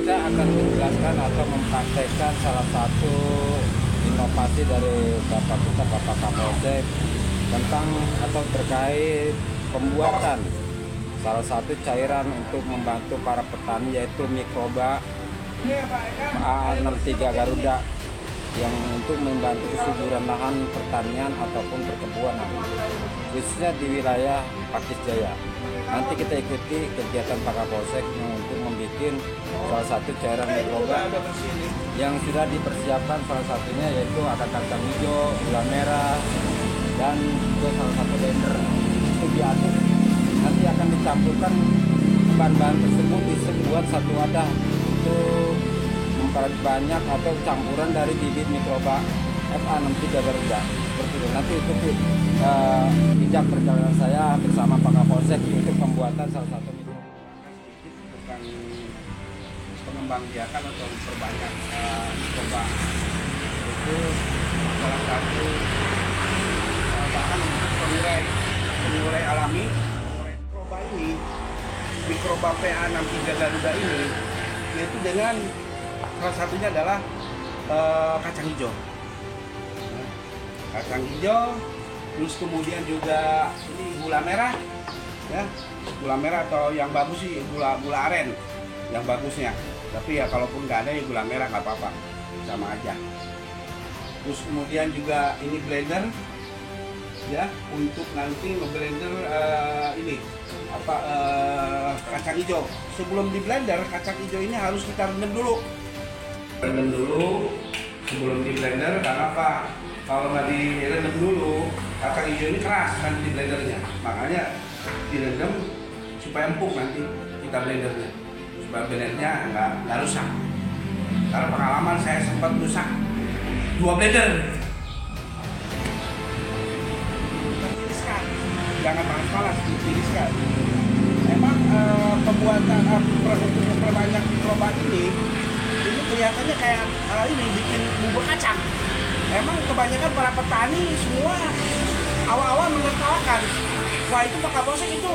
kita akan menjelaskan atau mempraktekkan salah satu inovasi dari Bapak kita, Bapak Kapolsek, tentang atau terkait pembuatan salah satu cairan untuk membantu para petani, yaitu mikroba A63 Garuda, yang untuk membantu kesuburan lahan pertanian ataupun perkebunan, khususnya di wilayah Pakis Jaya. Nanti kita ikuti kegiatan Pak Kapolsek untuk membuat salah satu cairan mikroba yang sudah dipersiapkan, salah satunya yaitu ada kacang hijau, gula merah, dan juga salah satu blender. Itu diaduk, nanti akan dicampurkan bahan-bahan tersebut dibuat satu wadah untuk memperbanyak atau campuran dari bibit mikroba FA63 Garuda. Seperti itu. Nanti ikuti jejak perjalanan saya bersama Pak Kapolsek untuk pembuatan salah satu mikroba. Tentang pengembangbiakan atau memperbanyak mikroba, itu salah satu bahan untuk pengurai alami. Mikroba ini, mikroba PA63 Garuda ini, yaitu dengan salah satunya adalah kacang hijau. Kacang hijau, terus kemudian juga ini gula merah, ya, gula merah atau yang bagus sih gula aren, yang bagusnya. Tapi ya kalaupun nggak ada ya gula merah nggak apa-apa, sama aja. Terus kemudian juga ini blender, ya, untuk nanti ngeblender ini apa kacang hijau. Sebelum di blender kacang hijau ini harus kita rendam dulu. Rendam dulu sebelum di blender, karena apa? Kalau nggak direndam dulu, kacang hijau ini keras nanti di blendernya. Makanya direndam supaya empuk nanti kita blendernya, supaya blendernya nggak rusak. Karena pengalaman saya sempat rusak 2 blender. Tiriskan, jangan panas-panas, ditiriskan. Memang pembuatan untuk memperbanyak mikroba ini kelihatannya kayak ini bikin bubur kacang. Emang kebanyakan para petani semua awal-awal menertawakan, wah itu Pak Kapolsek itu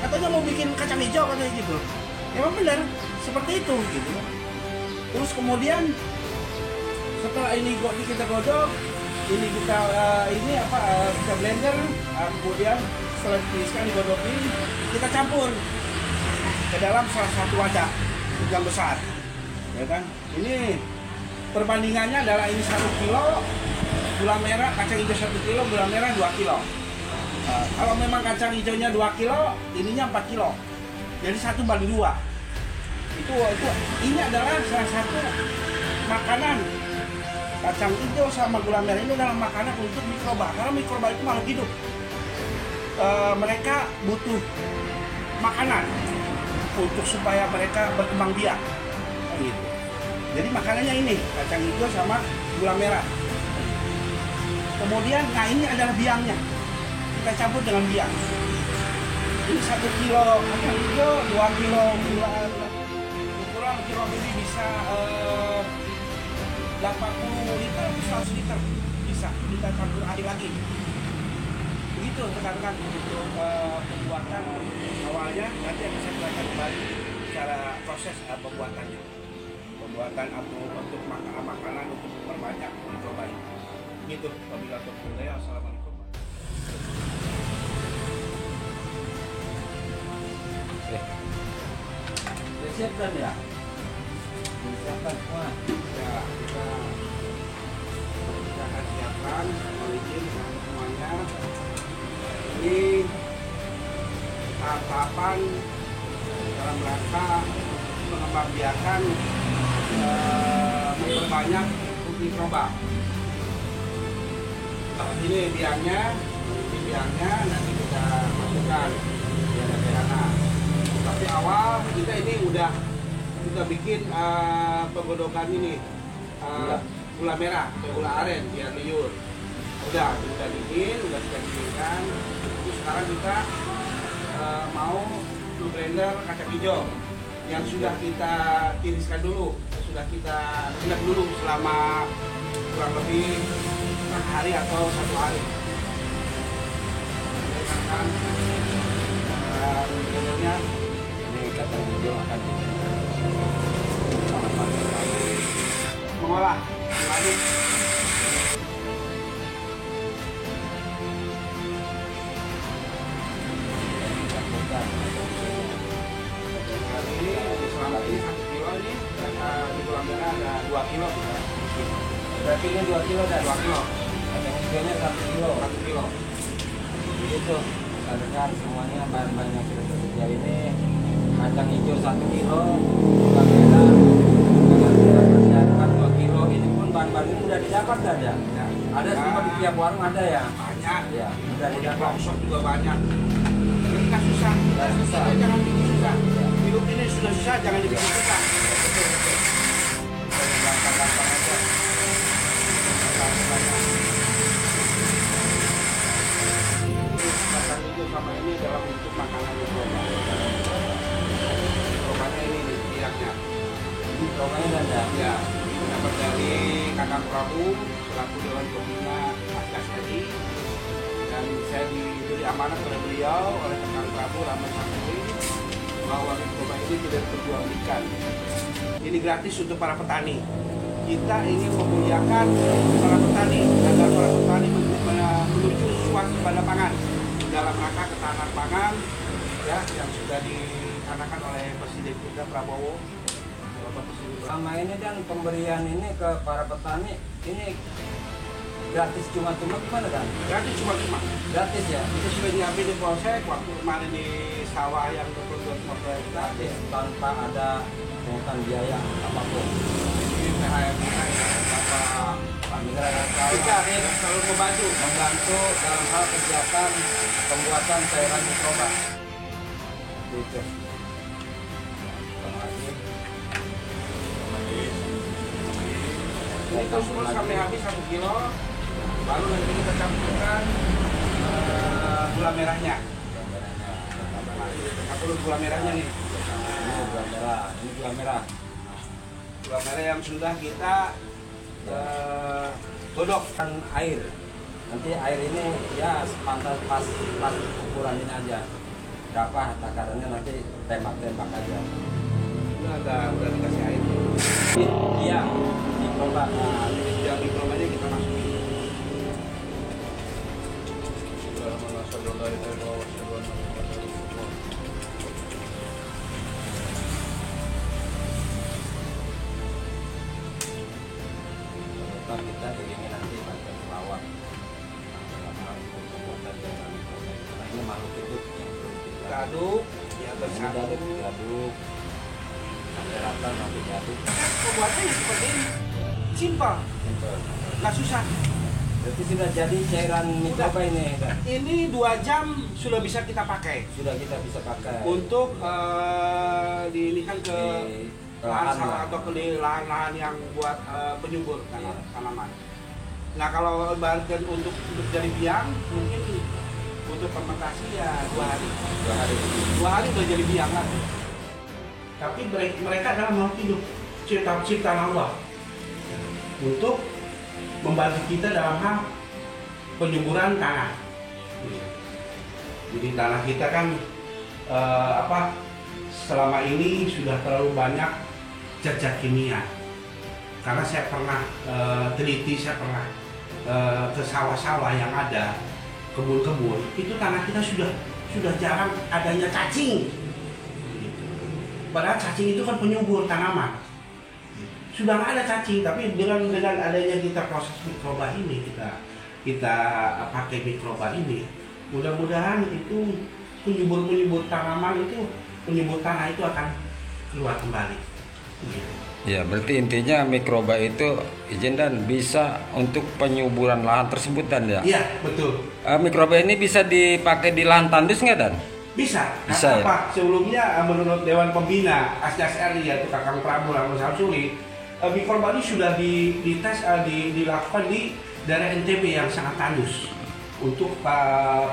katanya mau bikin kacang hijau katanya gitu. Emang benar seperti itu gitu. Terus kemudian setelah ini kita godok, ini kita kita blender, kemudian setelah ditiriskan digodokin, kita campur ke dalam salah satu wadah yang besar, ya kan? Ini perbandingannya adalah ini 1 kilo gula merah, kacang hijau 1 kilo, gula merah 2 kilo. Kalau memang kacang hijaunya 2 kilo, ininya 4 kilo. Jadi 1/2. Itu ini adalah salah satu makanan. Kacang hijau sama gula merah ini adalah makanan untuk mikroba. Karena mikroba itu makhluk hidup. Mereka butuh makanan untuk supaya mereka berkembang biak. Gitu. Jadi makanannya ini kacang hijau sama gula merah. Kemudian, nah ini adalah biangnya. Kita campur dengan biang. Ini 1 kilo kacang hijau, 2 kilo gula. Ukuran kilo ini bisa 80 liter, 100 liter bisa. Kita campur air lagi. Begitu rekan-rekan untuk pembuatan awalnya. Nanti akan saya jelaskan kembali cara proses pembuatannya. Pembuatan atau untuk makanan untuk memperbanyak mikroba ini. Gitu, wabillahi taufiq wal hidayah. Assalamualaikum. Siapkan ya? Siapkan semua. Ya, kita akan siapkan izin semuanya. Ini tahapan dalam rangka mengembangbiakan memperbanyak mikroba. Ini biangnya, nanti kita masukkan di sana. Tapi awal kita ini udah bikin penggodokan ini gula merah, gula aren biar liur. Udah kita bikin, udah kita bikinkan. Terus sekarang kita mau blender kacang hijau yang sudah kita tiriskan dulu, sudah kita rendam dulu selama kurang lebih 1 hari atau 1 hari. Kan blendernya Ini kacang hijau akan kilo bisa. Berarti ini 2 kilo dan 2 kilo. kacang hijaunya 1 kilo. 1 kilo. Begitu. Rekan semuanya bahan-bahan yang sudah tersedia ini kacang hijau 1 kilo, gula merah, dengan 2 kilo. Ini pun bahan-bahan ini sudah didapat ada. Ya. Ada semua di tiap warung ada ya. Banyak. Ya, sudah Di didapat. Longsor juga banyak. Ini kan susah. Ya, susah. Jangan bikin susah. Hidup ini sudah susah, jangan dibikin susah. Gampang-gampang aja. Kacang hijau sama ini dalam bentuk makanan mikroba. Mikrobanya ini nih, tiraknya. Mikrobanya dan ada. Ya, ini dapat dari Kakang Prabu selaku Dewan Pembina Asgas RI, dan saya diberi amanat oleh beliau oleh Kakang Prabu Rahmat Samsuri bahwa mikroba ini tidak diperjualbelikan. Ini gratis untuk para petani. Kita ingin memuliakan para petani agar para petani menuju swasembada pangan dalam rangka ketahanan pangan ya yang sudah dicanangkan oleh Presiden kita Prabowo. Bapak Presiden. Selama ini dan pemberian ini ke para petani ini gratis cuma-cuma gimana kan? Gratis cuma-cuma. Gratis ya? Itu sudah diambil di polsek waktu kemarin di sawah yang 22 Gratis tanpa ada pungutan biaya apapun. Ini THR kita ya, Bapak Mitra yang selalu membantu dalam hal kegiatan pembuatan cairan mikroba. Gitu. Ini terus sampai habis 1 kilo, baru nanti kita campurkan gula merahnya. Aku gula merahnya nih. Ini gula merah, ini gula merah. Gula merah yang sudah kita godokkan Air. Nanti air ini ya sepantas pas ukuran ini aja. Berapa takarannya nanti tembak-tembak aja. udah dikasih air. Iya, mikroba. Nah, yang mikrobanya kita masukin. Tetap kita iringi nanti pakai pelawak. Nah, ini makhluk hidup yang belum Kita aduk, ya ini bersatu. diaduk sampai rata nanti diaduk. Pembuatannya seperti ini, simpel, Simple. nggak susah. Berarti sudah jadi cairan mikroba ini kan? Ini 2 jam sudah bisa kita pakai Sudah kita bisa pakai untuk diinikan ke di lahan lahan sawah lah. atau ke lahan-lahan yang buat penyubur Iya. tanaman. Nah kalau ibaratkan untuk jadi biang mungkin untuk fermentasi ya 2 hari. 2 hari. 2 hari udah jadi biang kan. Tapi mereka adalah makhluk hidup ciptaan Allah untuk membantu kita dalam hal penyuburan tanah. Jadi tanah kita kan selama ini sudah terlalu banyak zat kimia. Karena saya pernah teliti, saya pernah ke sawah-sawah yang ada, kebun-kebun, itu tanah kita sudah jarang adanya cacing. Padahal cacing itu kan penyubur tanaman. Sudah nggak ada cacing, tapi dengan adanya kita proses mikroba ini, kita pakai mikroba ini, mudah-mudahan itu penyubur tanaman itu, penyubur tanah itu akan keluar kembali. Gitu. Ya, berarti intinya mikroba itu izin dan bisa untuk penyuburan lahan tersebut dan ya? Iya, betul. Mikroba ini bisa dipakai di lahan tandus nggak dan? Bisa. Bisa, Apa? Sebelumnya menurut Dewan Pembina Asgas RI yaitu Kakang Prabu Rahmat Samsuri, mikroba ini sudah dites dilakukan di daerah NTB yang sangat tandus untuk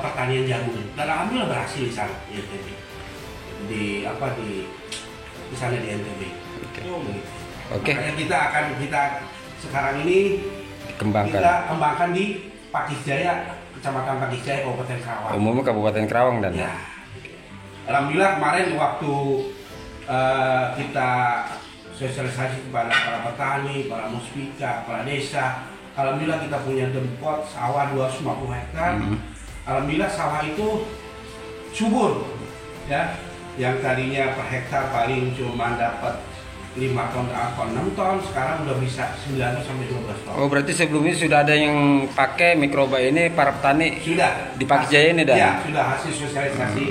pertanian jagung. Dan alhamdulillah berhasil di sana di NTB. Di sana di NTB. Oke. Makanya kita sekarang ini Dikembangkan. kita kembangkan di Pakis Jaya, Kecamatan Pakis Jaya, Kabupaten Karawang. Umumnya Kabupaten Karawang dan Ya. Alhamdulillah kemarin waktu kita sosialisasi kepada para petani, para muspika, para desa, alhamdulillah kita punya dempot sawah 250 hektar. Alhamdulillah sawah itu subur, ya. Yang tadinya per hektar paling cuma dapat 5 ton atau 6 ton, sekarang udah bisa 9 sampai 12 ton. Oh, berarti sebelumnya sudah ada yang pakai mikroba ini, para petani Sudah di Pakis Jaya ini, Dan? Ya, sudah hasil sosialisasi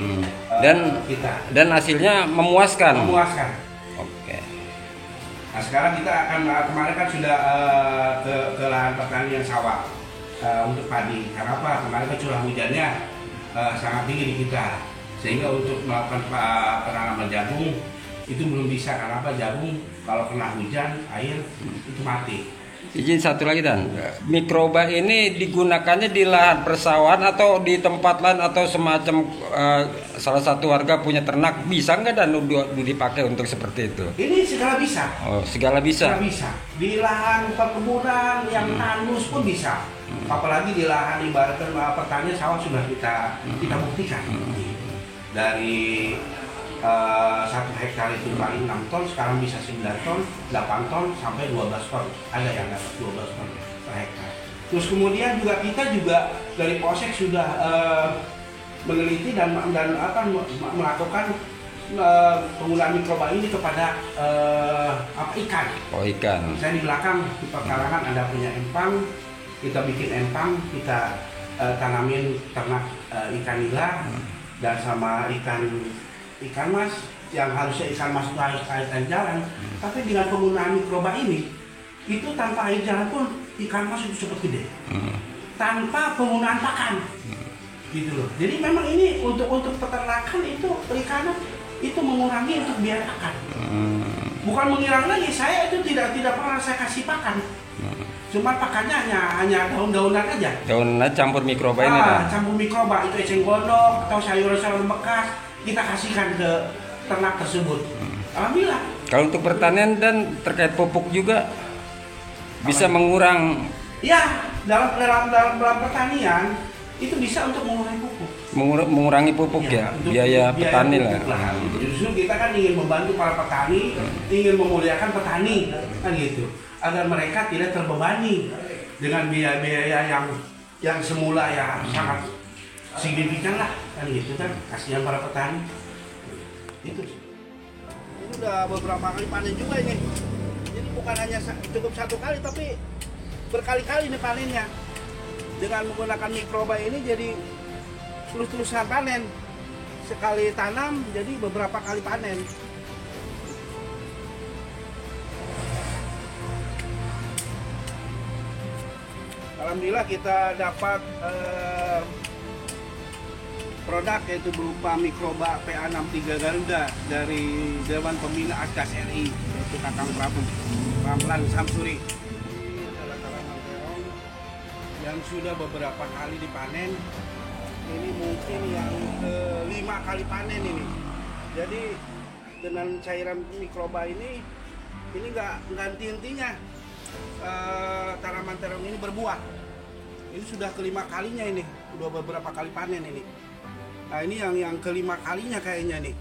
kita. Dan hasilnya memuaskan. Memuaskan. Oke. Nah, sekarang kita akan kemarin kan sudah ke lahan petani yang sawah untuk padi. Karena apa? Kemarin kan curah hujannya sangat tinggi di kita, sehingga untuk melakukan penanaman jagung itu belum bisa. Karena apa? Jagung kalau kena hujan, air itu mati. Izin satu lagi, Dan. Mikroba ini digunakannya di lahan persawahan atau di tempat lain atau semacam salah satu warga punya ternak, bisa nggak, Dan, dipakai untuk seperti itu? Ini segala bisa. Oh, segala bisa. Segala bisa. Di lahan perkebunan yang tandus pun bisa. Apalagi di lahan ibaratkan pertanian sawah sudah kita buktikan. Dari 1 hektar itu paling 6 ton, sekarang bisa 9 ton, 8 ton, sampai 12 ton. Ada yang dapat 12 ton per hektar. Terus kemudian juga kita dari Polsek sudah meneliti dan melakukan penggunaan mikroba ini kepada ikan. Oh, ikan. Saya di belakang di perkarangan ada punya empang, kita bikin empang, kita tanamin ternak ikan nila dan sama ikan mas, yang harusnya ikan mas itu harus air jalan, tapi dengan penggunaan mikroba ini, itu tanpa air jalan pun ikan mas itu cepat gede, tanpa penggunaan pakan, gitu loh. Jadi memang ini untuk peternakan itu perikanan itu mengurangi untuk biaya pakan, bukan mengurangi lagi. Saya itu tidak pernah saya kasih pakan, cuma pakannya hanya daun-daunan aja. Daunan campur mikroba ini, Dan? Campur mikroba, itu eceng gondok atau sayuran-sayuran bekas, kita kasihkan ke ternak tersebut. Alhamdulillah. Kalau untuk pertanian, Dan, terkait pupuk juga bisa mengurang. Ya, dalam pertanian itu bisa untuk mengurangi pupuk. Mengurangi pupuk ya, biaya petani lah. Justru kita kan ingin membantu para petani, ingin memuliakan petani, kan gitu, agar mereka tidak terbebani dengan biaya-biaya yang semula ya sangat signifikan lah, kan gitu kan, kasihan para petani. Itu ini udah beberapa kali panen juga ini. Jadi bukan hanya cukup 1 kali, tapi berkali-kali nih panennya. Dengan menggunakan mikroba ini jadi terus-terusan panen. Sekali tanam jadi beberapa kali panen. Alhamdulillah kita dapat produk yaitu berupa mikroba PA63 Garuda dari Dewan Pembina Asgas RI, yaitu Kakang Prabu Ramlan Samsuri. Ini adalah tanaman terong yang sudah beberapa kali dipanen. Ini mungkin yang ke-5 kali panen ini. Jadi dengan cairan mikroba ini nggak henti-hentinya tanaman terong ini berbuah. Ini sudah ke-5 kalinya ini, udah beberapa kali panen ini. Nah ini yang ke-5 kalinya kayaknya nih,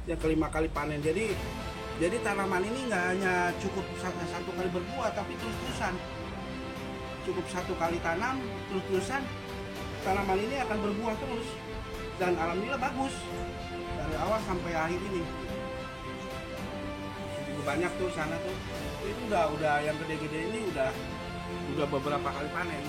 yang ke-5 kali panen. Jadi tanaman ini nggak hanya cukup satu kali berbuah, tapi terus-terusan. Cukup 1 kali tanam, terus-terusan tanaman ini akan berbuah terus. Dan alhamdulillah bagus dari awal sampai akhir ini. Cukup banyak tuh sana tuh. Itu udah yang gede-gede ini udah beberapa kali panen.